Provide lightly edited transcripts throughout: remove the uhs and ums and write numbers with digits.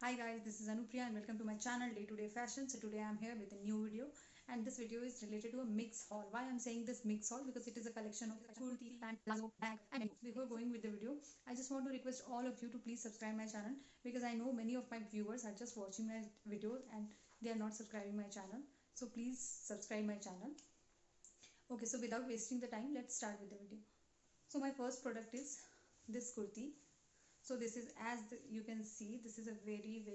Hi guys, this is Anupriya and welcome to my channel Day to Day Fashion. So today I'm here with a new video and this video is related to a mix haul. Why I'm saying this mix haul? Because it is a collection of kurti, pant, palazzo, bag and before going with the video, I just want to request all of you to please subscribe my channel because I know many of my viewers are just watching my videos and they are not subscribing my channel. So please subscribe my channel. Okay, so without wasting the time, let's start with the video. So my first product is this kurti. So this is, as you can see, this is a very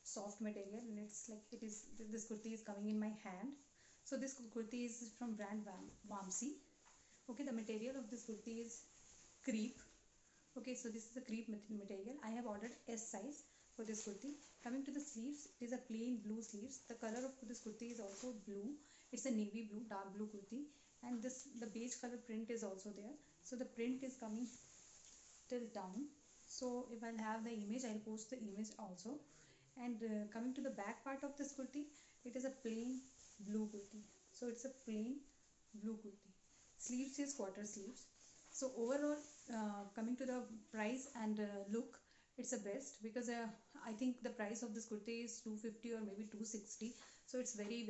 soft material and it's like this kurti is coming in my hand. So this kurti is from brand Vamsi. Okay, the material of this kurti is crepe. Okay, so this is a crepe material. I have ordered S size for this kurti. Coming to the sleeves, it is a plain blue sleeves. The color of this kurti is also blue. It's a navy blue, dark blue kurti, and the beige color print is also there. So the print is coming till down. So if I'll have the image, I'll post the image also. And coming to the back part of this kurti, it is a plain blue kurti. So it's a plain blue kurti. Sleeves is quarter sleeves. So overall, coming to the price and look, it's the best because I think the price of this kurti is 250 or maybe 260. So it's very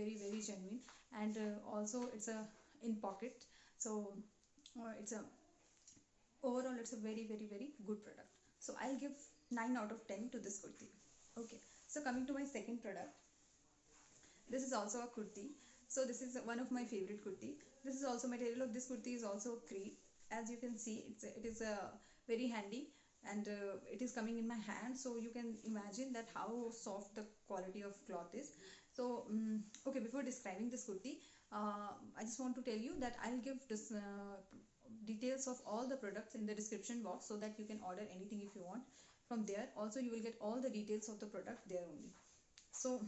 genuine, and also it's a in pocket. So it's a overall it's a very good product. So I'll give 9 out of 10 to this kurti. Okay, so coming to my second product, this is also a kurti. So this is one of my favorite kurti. This is also material of this kurti is also crepe. As you can see, it is very handy and it is coming in my hand, so you can imagine that how soft the quality of cloth is. So okay, before describing this kurti, I just want to tell you that I'll give this details of all the products in the description box so that you can order anything if you want from there. Also you will get all the details of the product there only. So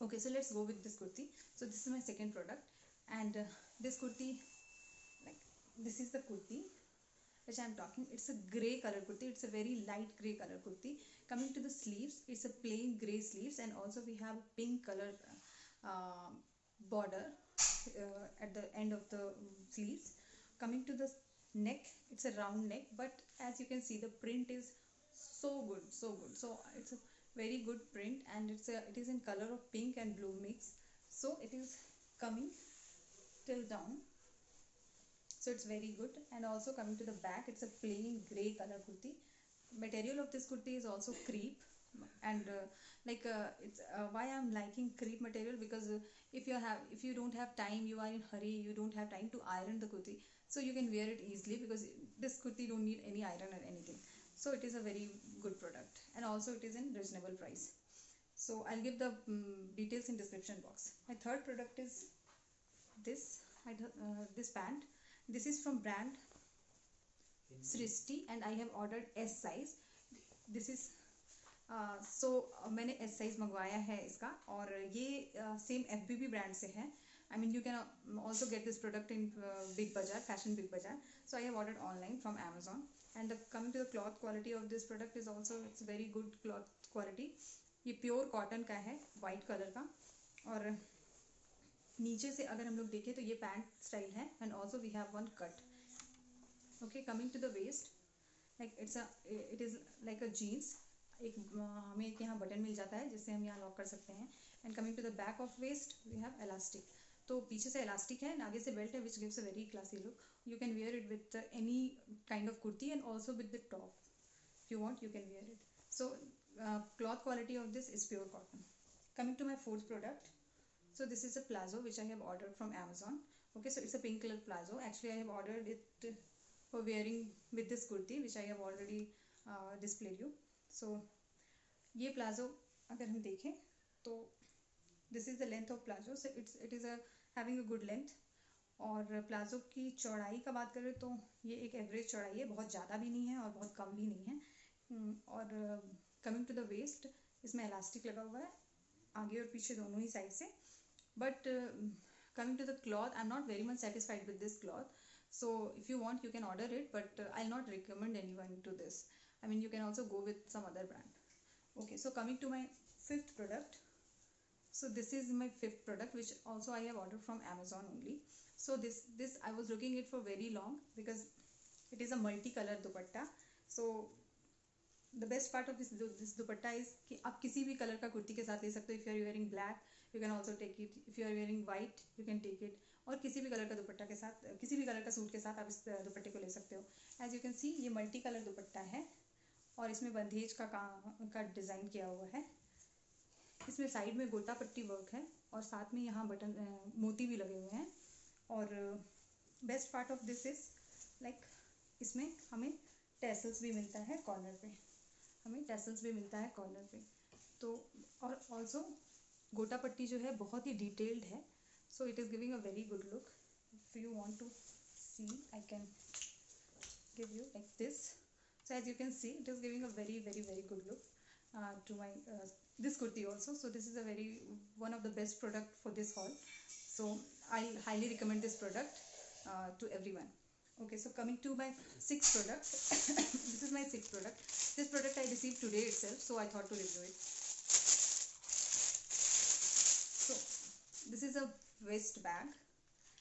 okay, so let's go with this kurti. So this is my second product, and this kurti, like, this is the kurti which I am talking. It's a grey color kurti. It's a very light grey color kurti. Coming to the sleeves, it's a plain grey sleeves, and also we have pink color uh, border at the end of the sleeves. Coming to the neck, it's a round neck, but as you can see, the print is so good. So it's a very good print, and it is in color of pink and blue mix. So it is coming till down, so it's very good. And also coming to the back, it's a plain gray color kurti. Material of this kurti is also crepe, and it's why I'm liking crepe material, because if you don't have time, you are in hurry, you don't have time to iron the kurti, so you can wear it easily because this kurti don't need any iron or anything. So it is a very good product, and also it is in reasonable price. So I'll give the details in description box. My third product is this this pant. This is from brand Srishti and I have ordered S size. This is मैंने S size मंगवाया है इसका, और ये same FBB brand से है. I mean, you can also get this product in Big Bazaar, Fashion Big Bazaar. So I have ordered online from Amazon. And coming to the cloth quality of this product is also, it's very good cloth quality. ये pure cotton का है, white colour का, और नीचे से अगर हम लोग देखें तो ये पैंट स्टाइल है, and also we have one cut. Okay, coming to the waist, like it is like a jeans. एक हमें एक यहाँ बटन मिल जाता है जिससे हम यहाँ लॉक कर सकते हैं. And coming to the back of waist we have elastic. तो पीछे से इलास्टिक है, आगे से बेल्ट है, which gives a very classy look. You can wear it with any kind of kurti and also with the top. If you want, you can wear it. So cloth quality of this is pure cotton. Coming to my fourth product, so this is a palazzo which I have ordered from Amazon. Okay, so it's a pink color palazzo. Actually I have ordered it for wearing with this kurti which I have already displayed you. So ये palazzo अगर हम देखें तो this is the length of palazzo. So it is having a good length. और palazzo की चौड़ाई का बात करें तो ये एक एवरेज चौड़ाई है, बहुत ज़्यादा भी नहीं है और बहुत कम भी नहीं है. और कमिंग टू द वेस्ट, इसमें इलास्टिक लगा हुआ है आगे और पीछे दोनों ही साइड से. But coming to the cloth, I am not very much satisfied with this cloth. So if you want, you can order it, but I'll not recommend anyone to this. I mean, you can also go with some other brand. Okay, so coming to my fifth product. So this is my fifth product, which also I have ordered from Amazon only. So this I was looking it for very long because it is a multicolor dupatta. So the best part of this dupatta is कि आप किसी भी colour का कुर्ती के साथ ले सकते हो. If you are wearing black you can also take it, if you are wearing white you can take it, और किसी भी कलर का दुपट्टा के साथ, किसी भी कलर का सूट के साथ आप इस दुपट्टे को ले सकते हो. एज यू कैन सी ये मल्टी कलर दुपट्टा है और इसमें बंधेज का डिज़ाइन किया हुआ है. इसमें साइड में गोटा पट्टी वर्क है और साथ में यहाँ बटन मोती भी लगे हुए हैं. और best part of this is like इसमें हमें टेसल्स भी मिलता है कॉर्नर पे, हमें टेसल्स भी मिलता है कॉर्नर पे. तो और ऑल्सो गोटा पट्टी जो है बहुत ही डिटेल्ड है, so it is giving a very good look. If you want to see I can give you like this. So as you can see it is giving a very good look to my this kurti also. So this is a very one of the best product for this haul, so I highly recommend this product to everyone. Okay, so coming to my sixth product. This is my sixth product. This product I received today itself, so I thought to review it. So this is a waist bag.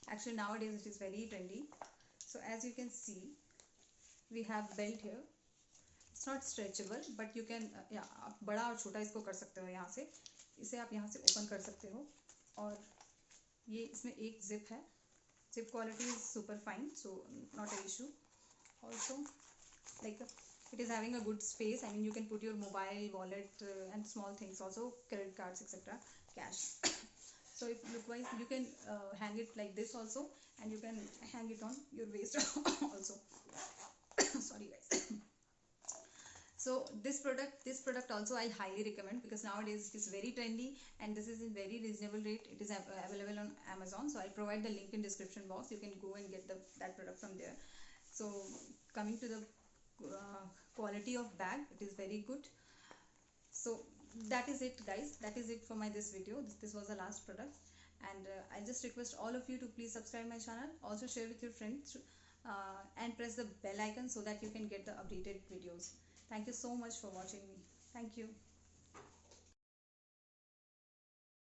Actually nowadays it is very trendy. So as you can see we have belt here. It's not stretchable but you can, आप बड़ा और छोटा इसको कर सकते हो. यहाँ से इसे आप यहाँ से ओपन कर सकते हो. और ये इसमें एक जिप है. Zip quality is super fine, so not a issue. Also like it is having a good space. I mean you can put your mobile wallet and small things, also credit cards etc, cash. So if requires you can hang it like this also, and you can hang it on your waist also. Sorry guys. So this product also I highly recommend because nowadays it is very trendy and this is in very reasonable rate. It is available on Amazon, so I'll provide the link in description box. You can go and get that product from there. So coming to the quality of bag, it is very good. So that is it guys, that is it for my this video. This was the last product, and I just request all of you to please subscribe my channel, also share with your friends, and press the bell icon so that you can get the updated videos. Thank you so much for watching me. Thank you.